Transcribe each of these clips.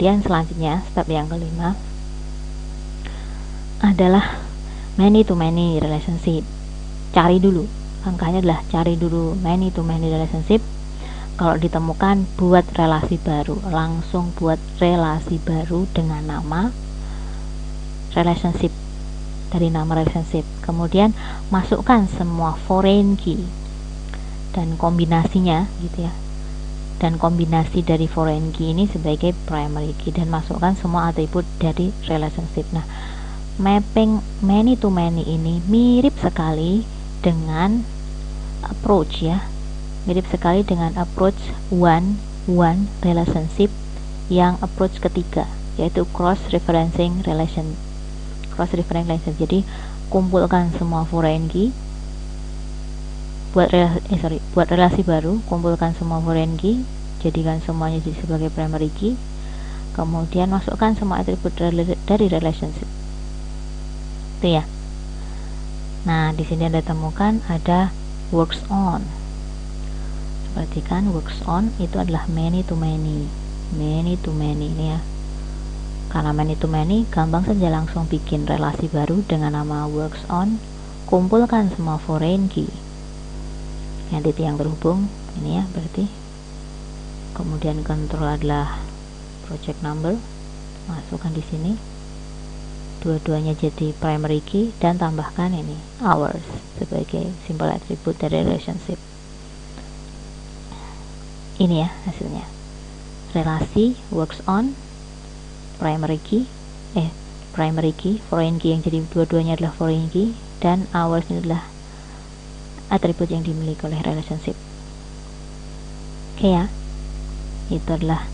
Kemudian selanjutnya step yang kelima adalah many to many relationship. Cari dulu, langkahnya adalah cari dulu many to many relationship. Kalau ditemukan, buat relasi baru, langsung buat relasi baru dengan nama relationship, dari nama relationship. Kemudian masukkan semua foreign key dan kombinasinya gitu ya, dan kombinasi dari foreign key ini sebagai primary key, dan masukkan semua atribut dari relationship. Nah, mapping many to many ini mirip sekali dengan approach ya, mirip sekali dengan approach one relationship yang approach ketiga, yaitu cross referencing relation. Jadi kumpulkan semua foreign key, buat relasi baru, kumpulkan semua foreign key, jadikan semuanya jadi sebagai primary key, kemudian masukkan semua atribut dari relationship itu ya. Nah, di sini Anda temukan ada works on. Perhatikan, works on itu adalah many to many ini ya. Karena many to many, gampang saja langsung bikin relasi baru dengan nama works on. Kumpulkan semua foreign key, entity yang terhubung ini ya, berarti. Kemudian control adalah project number, masukkan di sini. Dua-duanya jadi primary key, dan tambahkan ini hours sebagai simple attribute dari relationship. Ini ya hasilnya. Relasi works on, primary key, foreign key yang jadi dua-duanya adalah foreign key, dan hours ini adalah atribut yang dimiliki oleh relationship. Oke ya, itu adalah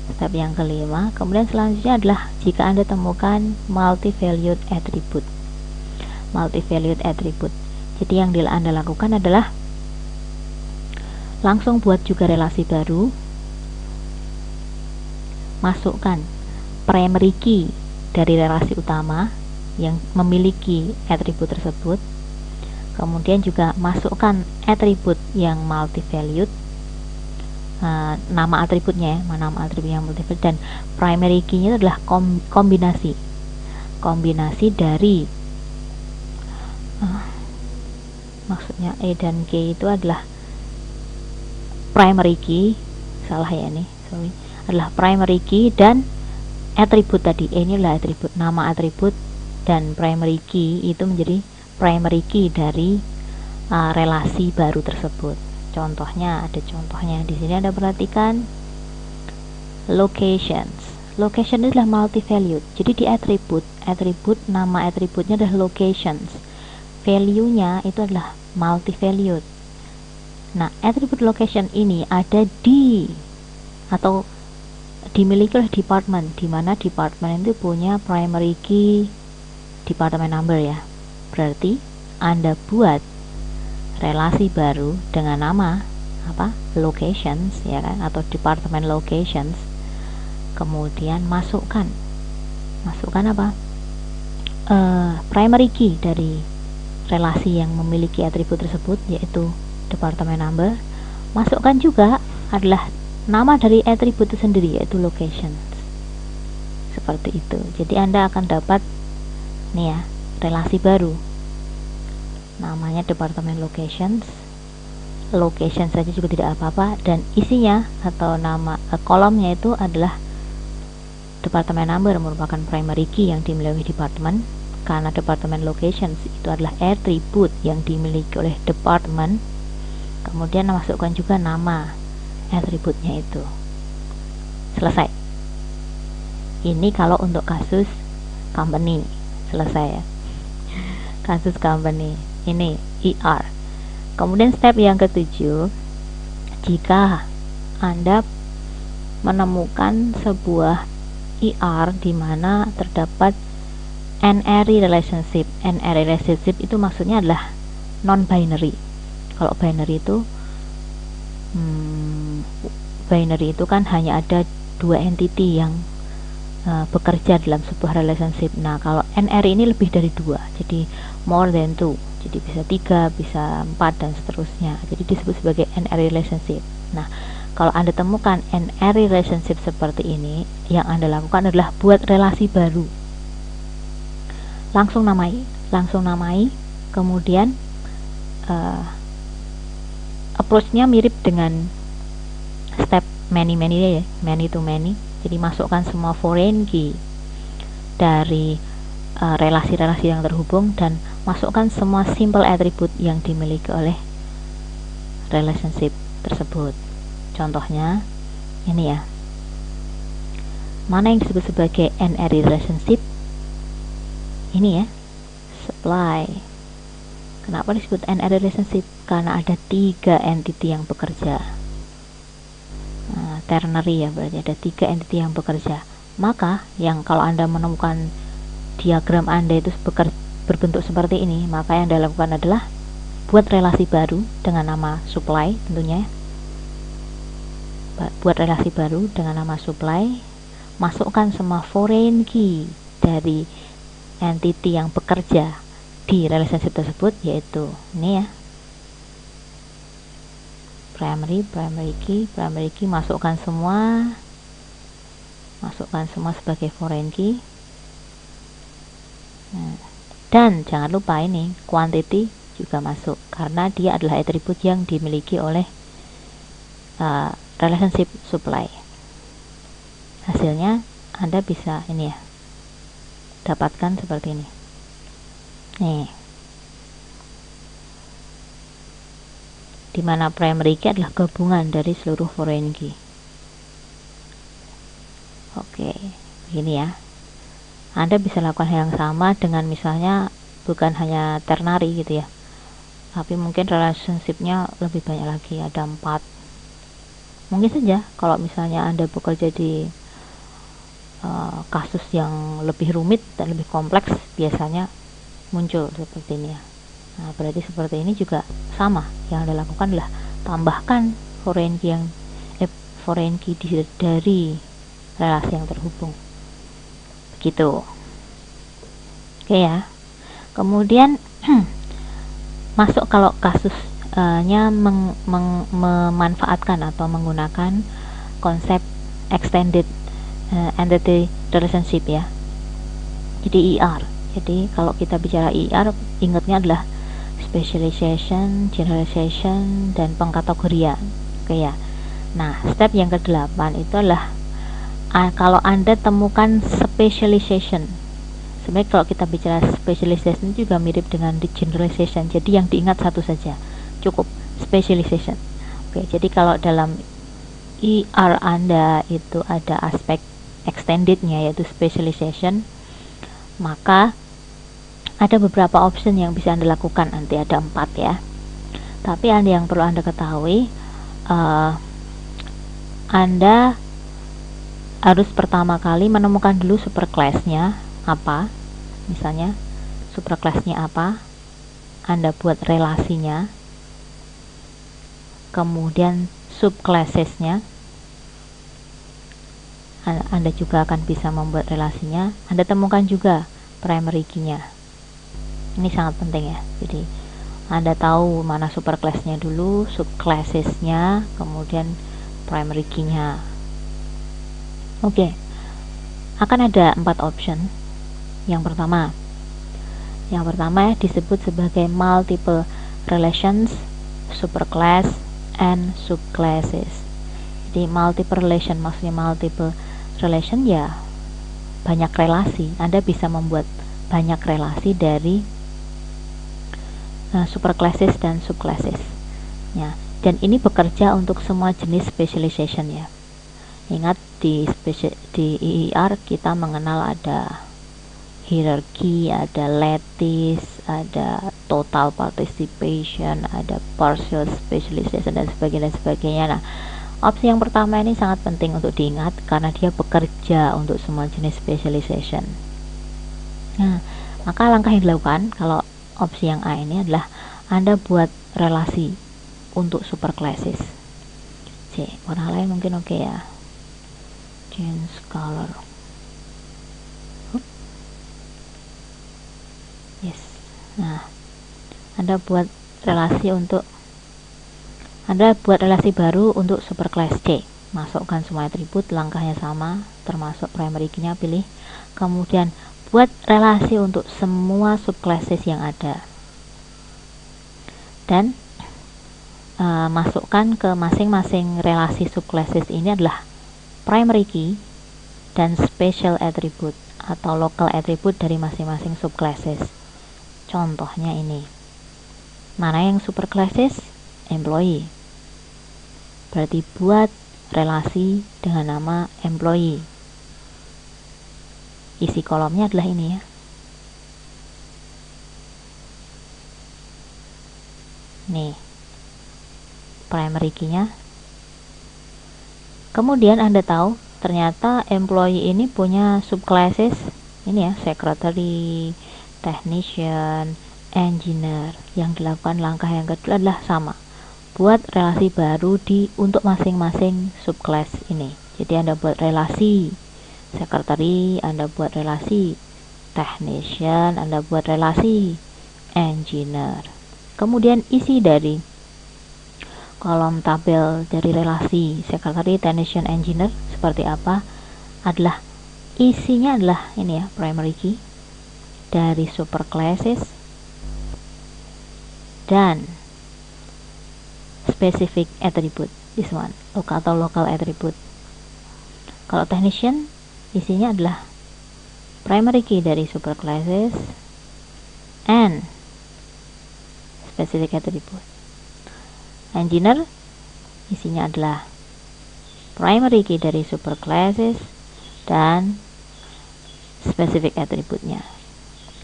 step yang kelima. Kemudian selanjutnya adalah jika Anda temukan multi-valued attribute. Jadi yang Anda lakukan adalah langsung buat juga relasi baru, masukkan primary key dari relasi utama yang memiliki atribut tersebut, kemudian juga masukkan atribut yang multi-valued, nama atributnya ya, nama atribut yang multi-valued, dan primary key-nya adalah kombinasi dari maksudnya E dan K itu adalah primary key, adalah primary key dan atribut tadi. E ini adalah atribut, nama atribut, dan primary key itu menjadi primary key dari relasi baru tersebut. Contohnya, ada contohnya di sini. Anda perhatikan locations. Location adalah multi-valued. Jadi di atribut nama atributnya adalah locations. Value-nya itu adalah multi-valued. Nah, atribut location ini ada di atau dimiliki oleh department, di mana department itu punya primary key department number ya. Berarti Anda buat relasi baru dengan nama apa? Locations ya kan, atau department locations. Kemudian masukkan apa? Primary key dari relasi yang memiliki atribut tersebut, yaitu department number. Masukkan juga adalah nama dari atribut itu sendiri, yaitu locations. Seperti itu. Jadi Anda akan dapat nih ya, relasi baru, namanya department locations saja juga tidak apa-apa, dan isinya atau nama kolomnya itu adalah department number, merupakan primary key yang dimiliki department, karena department locations itu adalah atribut yang dimiliki oleh department. Kemudian masukkan juga nama atributnya itu. Selesai. Ini kalau untuk kasus company selesai ya, kasus company ini ER. Kemudian step yang ketujuh, jika Anda menemukan sebuah ER di mana terdapat NRE relationship. NRE relationship itu maksudnya adalah non-binary. Kalau binary itu kan hanya ada dua entity yang bekerja dalam sebuah relationship. Nah, kalau NRE ini lebih dari dua, jadi more than two, jadi bisa 3, bisa 4, dan seterusnya. Jadi disebut sebagai NRE relationship. Nah, kalau Anda temukan NR relationship seperti ini, yang Anda lakukan adalah buat relasi baru. Langsung namai, kemudian approach-nya mirip dengan step many to many. Jadi masukkan semua foreign key dari relasi-relasi yang terhubung dan masukkan semua simple attribute yang dimiliki oleh relationship tersebut. Contohnya ini ya, mana yang disebut sebagai NR relationship? Ini ya, supply. Kenapa disebut NR relationship? Karena ada 3 entity yang bekerja. Ternary ya, berarti ada 3 entity yang bekerja. Maka yang kalau Anda menemukan diagram Anda itu berbentuk seperti ini, maka yang Anda lakukan adalah buat relasi baru dengan nama supply tentunya. Buat relasi baru dengan nama supply, masukkan semua foreign key dari entity yang bekerja di relationship tersebut, yaitu ini ya, primary key, masukkan semua sebagai foreign key. Dan jangan lupa ini quantity juga masuk, karena dia adalah atribut yang dimiliki oleh relationship supply. Hasilnya Anda bisa ini ya, dapatkan seperti ini nih, dimana primary key adalah gabungan dari seluruh foreign key. Oke, begini ya. Anda bisa lakukan yang sama dengan misalnya bukan hanya ternary gitu ya, tapi mungkin relationship-nya lebih banyak lagi, ada 4. Mungkin saja kalau misalnya Anda bekerja di kasus yang lebih rumit dan lebih kompleks, biasanya muncul seperti ini ya. Nah, berarti seperti ini juga sama, yang Anda lakukan adalah tambahkan foreign key dari relasi yang terhubung. Begitu. Oke ya. Kemudian masuk kalau kasusnya memanfaatkan atau menggunakan konsep extended entity relationship ya. Jadi ER. Jadi kalau kita bicara ER, ingatnya adalah specialization, generalization, dan pengkategorian. Oke ya. Nah, step yang ke-8 itu adalah kalau Anda temukan specialization. Sebenarnya kalau kita bicara specialization juga mirip dengan di generalization. Jadi yang diingat satu saja, cukup specialization. Oke, jadi kalau dalam ER Anda itu ada aspek extendednya yaitu specialization, maka ada beberapa option yang bisa Anda lakukan, nanti ada 4 ya. Tapi yang perlu Anda ketahui, Anda harus pertama kali menemukan dulu superclass-nya apa. Misalnya superclass-nya apa, Anda buat relasinya, kemudian subclasses-nya Anda juga akan bisa membuat relasinya. Anda temukan juga primary key-nya. Ini sangat penting ya. Jadi Anda tahu mana superclass-nya dulu, subclasses-nya, kemudian primary key-nya. Oke. Akan ada 4 option. Yang pertama disebut sebagai multiple relations, superclass, and subclasses. Jadi multiple relation maksudnya multiple relation ya banyak relasi. Anda bisa membuat banyak relasi dari superclasses dan subclasses ya. Dan ini bekerja untuk semua jenis specialization ya. Ingat di ER kita mengenal ada hierarchy, ada lattice, ada total participation, ada partial specialization, dan sebagainya. Nah, opsi yang pertama ini sangat penting untuk diingat karena dia bekerja untuk semua jenis specialization. Nah, maka langkah yang dilakukan kalau opsi yang A ini adalah Anda buat relasi untuk superclasses. Warna lain mungkin oke ya. Change color. Yes. Nah, Anda buat relasi untuk Anda buat relasi baru untuk superclass C. Masukkan semua atribut, langkahnya sama, termasuk primary key-nya pilih. Kemudian buat relasi untuk semua subclasses yang ada. Dan masukkan ke masing-masing relasi subclasses ini adalah primary key dan special attribute atau local attribute dari masing-masing subclasses. Contohnya ini. Mana yang superclasses? Employee. Berarti buat relasi dengan nama employee. Isi kolomnya adalah ini ya. Nih. Primary key-nya. Kemudian Anda tahu ternyata employee ini punya subclasses ini ya, secretary, technician, engineer. Yang dilakukan langkah yang kedua adalah sama, buat relasi baru untuk masing-masing subclass ini. Jadi Anda buat relasi secretary, Anda buat relasi technician, Anda buat relasi engineer. Kemudian isi dari kolom tabel dari relasi secretary, technician, engineer seperti apa adalah isinya adalah ini ya, primary key dari superclasses dan specific attribute, this one, local attribute. Kalau technician isinya adalah primary key dari superclasses and specific attribute. Engineer isinya adalah primary key dari superclasses dan specific attribute-nya.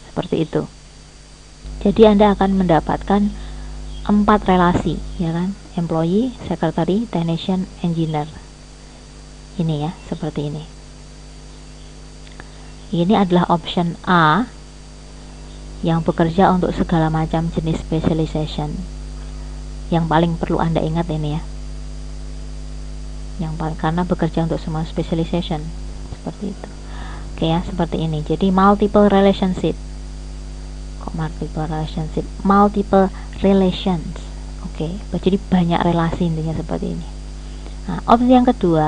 Seperti itu. Jadi Anda akan mendapatkan 4 relasi, ya kan? Employee, secretary, technician, engineer. Ini ya, seperti ini. Ini adalah option A yang bekerja untuk segala macam jenis specialization. Yang paling perlu Anda ingat ini ya. Karena bekerja untuk semua specialization. Seperti itu. Oke ya, seperti ini. Jadi multiple relationship. Kok multiple relationship? Multiple relations. Oke, jadi banyak relasi intinya seperti ini. Nah, opsi yang kedua